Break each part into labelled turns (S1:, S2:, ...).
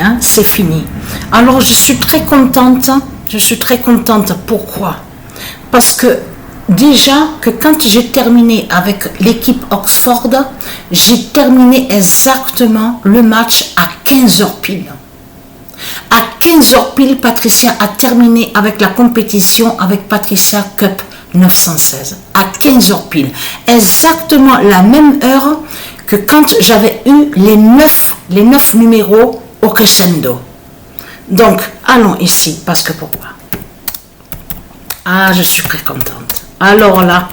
S1: hein, c'est fini. Alors je suis très contente, pourquoi? Parce que déjà que quand j'ai terminé avec l'équipe Oxford, j'ai terminé exactement le match à 15h pile. À 15h pile, Patricia a terminé avec la compétition avec Patricia Cup 916. À 15h pile. Exactement la même heure que quand j'avais eu les 9 numéros au crescendo. Donc, allons ici, parce que pourquoi? Ah, je suis très contente. Alors là,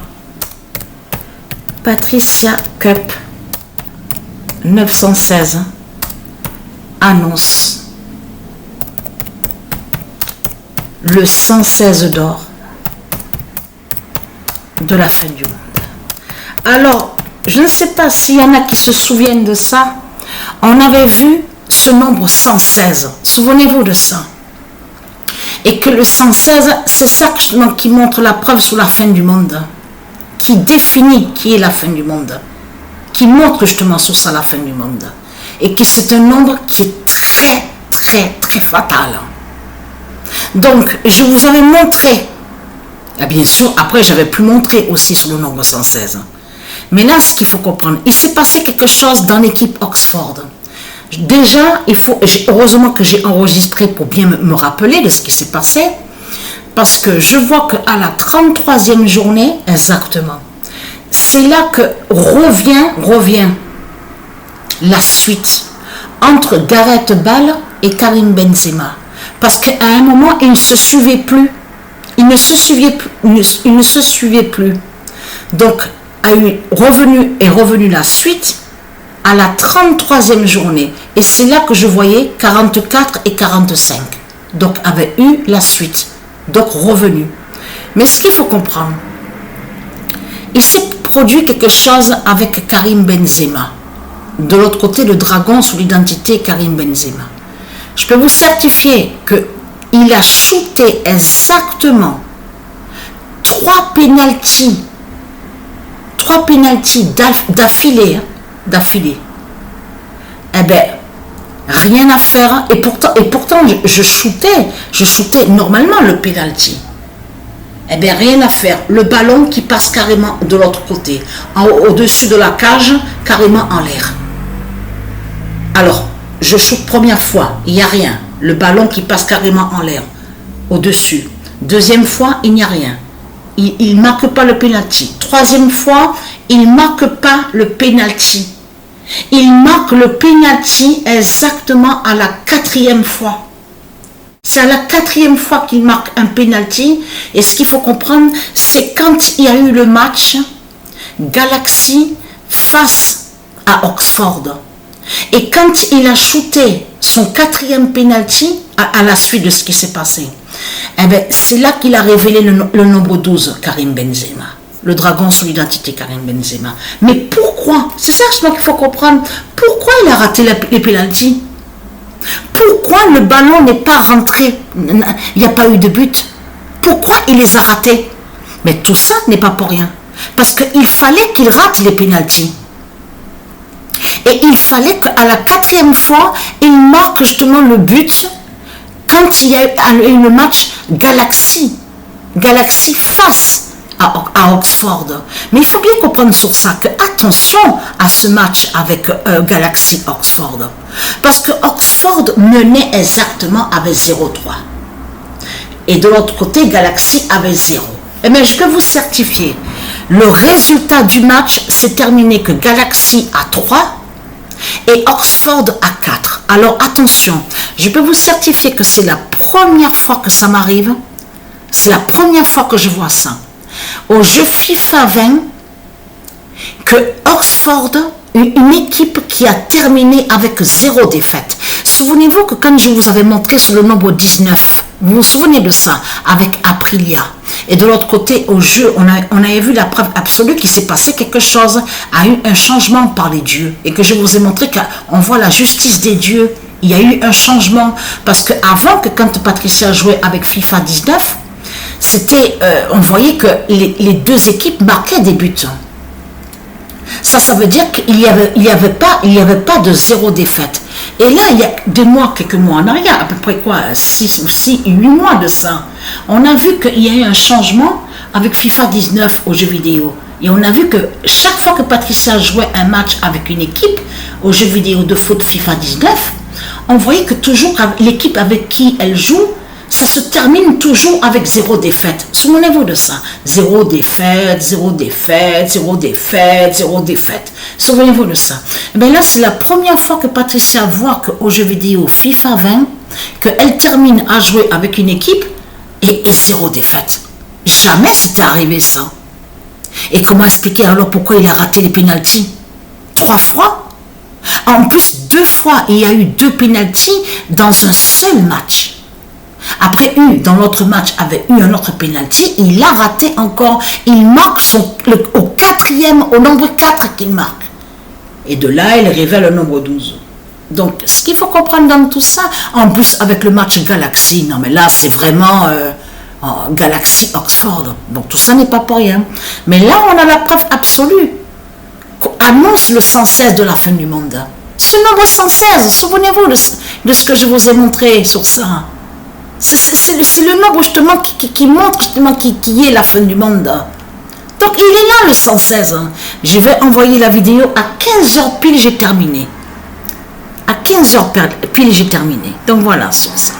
S1: Patricia Cup 916 annonce le 116 d'or de la fin du monde. Alors, je ne sais pas s'il y en a qui se souviennent de ça. On avait vu ce nombre 116. Souvenez-vous de ça. Et que le 116, c'est ça qui montre la preuve sur la fin du monde. Qui définit qui est la fin du monde. Qui montre justement sur ça la fin du monde. Et que c'est un nombre qui est très, très, très fatal. Donc, je vous avais montré. Et bien sûr, après, j'avais pu montrer aussi sur le nombre 116. Mais là, ce qu'il faut comprendre, il s'est passé quelque chose dans l'équipe Oxford. Déjà, heureusement que j'ai enregistré pour bien me rappeler de ce qui s'est passé, parce que je vois qu'à la 33e journée, exactement, c'est là que revient la suite entre Gareth Bale et Karim Benzema. Parce qu'à un moment, ils ne se suivaient plus. Ils ne se suivaient plus. Donc, revenu la suite à la 33e journée. Et c'est là que je voyais 44 et 45. Donc, avait eu la suite. Donc, revenu. Mais ce qu'il faut comprendre, il s'est produit quelque chose avec Karim Benzema. De l'autre côté, le dragon sous l'identité Karim Benzema. Je peux vous certifier qu'il a shooté exactement 3 pénaltys d'affilée. Eh bien, rien à faire. Et pourtant je shootais normalement le pénalty. Eh bien, rien à faire. Le ballon qui passe carrément de l'autre côté, au-dessus de la cage, carrément en l'air. Alors, je shoot première fois, il n'y a rien. Le ballon qui passe carrément en l'air, au-dessus. Deuxième fois, il n'y a rien. Il ne marque pas le pénalty. Troisième fois, il ne marque pas le pénalty. Il marque le pénalty exactement à la 4e fois. C'est à la 4e fois qu'il marque un pénalty. Et ce qu'il faut comprendre, c'est quand il y a eu le match Galaxy face à Oxford. Et quand il a shooté son 4e pénalty, à la suite de ce qui s'est passé, eh bien, c'est là qu'il a révélé le nombre 12, Karim Benzema. Le dragon sous l'identité Karim Benzema. Mais pourquoi? C'est ça qu'il faut comprendre. Pourquoi il a raté les pénaltys? Pourquoi le ballon n'est pas rentré? Il n'y a pas eu de but. Pourquoi il les a ratés? Mais tout ça n'est pas pour rien. Parce qu'il fallait qu'il rate les pénaltys. Et il fallait qu'à la 4e fois, il marque justement le but quand il y a eu le match Galaxy face à Oxford. Mais il faut bien comprendre sur ça que attention à ce match avec Galaxy Oxford. Parce que Oxford menait exactement avec 0-3. Et de l'autre côté, Galaxy avait 0. Eh bien, je peux vous certifier, le résultat du match s'est terminé que Galaxy a 3 et Oxford à 4. Alors attention, je peux vous certifier que c'est la première fois que ça m'arrive. C'est la première fois que je vois ça. Au jeu FIFA 20, que Oxford, une équipe qui a terminé avec 0 défaite. Souvenez-vous que quand je vous avais montré sur le nombre 19, vous vous souvenez de ça, avec Aprilia. Et de l'autre côté, au jeu, on avait vu la preuve absolue qu'il s'est passé quelque chose, a eu un changement par les dieux. Et que je vous ai montré qu'on voit la justice des dieux. Il y a eu un changement. Parce qu'avant, quand Patricia jouait avec FIFA 19, on voyait que les deux équipes marquaient des buts. Ça veut dire qu'il n'y avait pas de zéro défaite. Et là, il y a quelques mois en arrière, à peu près 8 mois de ça, on a vu qu'il y a eu un changement avec FIFA 19 aux jeux vidéo. Et on a vu que chaque fois que Patricia jouait un match avec une équipe aux jeux vidéo de foot FIFA 19, on voyait que toujours l'équipe avec qui elle joue, ça se termine toujours avec 0 défaite. Souvenez-vous de ça. 0 défaite, 0 défaite, 0 défaite, 0 défaite. Souvenez-vous de ça. Et bien là, c'est la première fois que Patricia voit qu'au jeu vidéo FIFA 20, qu'elle termine à jouer avec une équipe et 0 défaite. Jamais c'était arrivé ça. Et comment expliquer alors pourquoi il a raté les pénaltys 3 fois? En plus, 2 fois, il y a eu 2 pénaltys dans un seul match. Après, dans l'autre match, avait eu un autre pénalty, il a raté encore. Il marque au nombre 4 qu'il marque. Et de là, il révèle le nombre 12. Donc, ce qu'il faut comprendre dans tout ça, en plus avec le match Galaxy, non mais là, c'est vraiment Galaxy Oxford. Bon, tout ça n'est pas pour rien. Mais là, on a la preuve absolue qu'on annonce le 116 de la fin du monde. Ce nombre 116, souvenez-vous de ce que je vous ai montré sur ça. C'est le nombre justement qui montre justement qui est la fin du monde. Donc il est là le 116. Je vais envoyer la vidéo à 15h pile, j'ai terminé. À 15h pile, j'ai terminé. Donc voilà sur ça.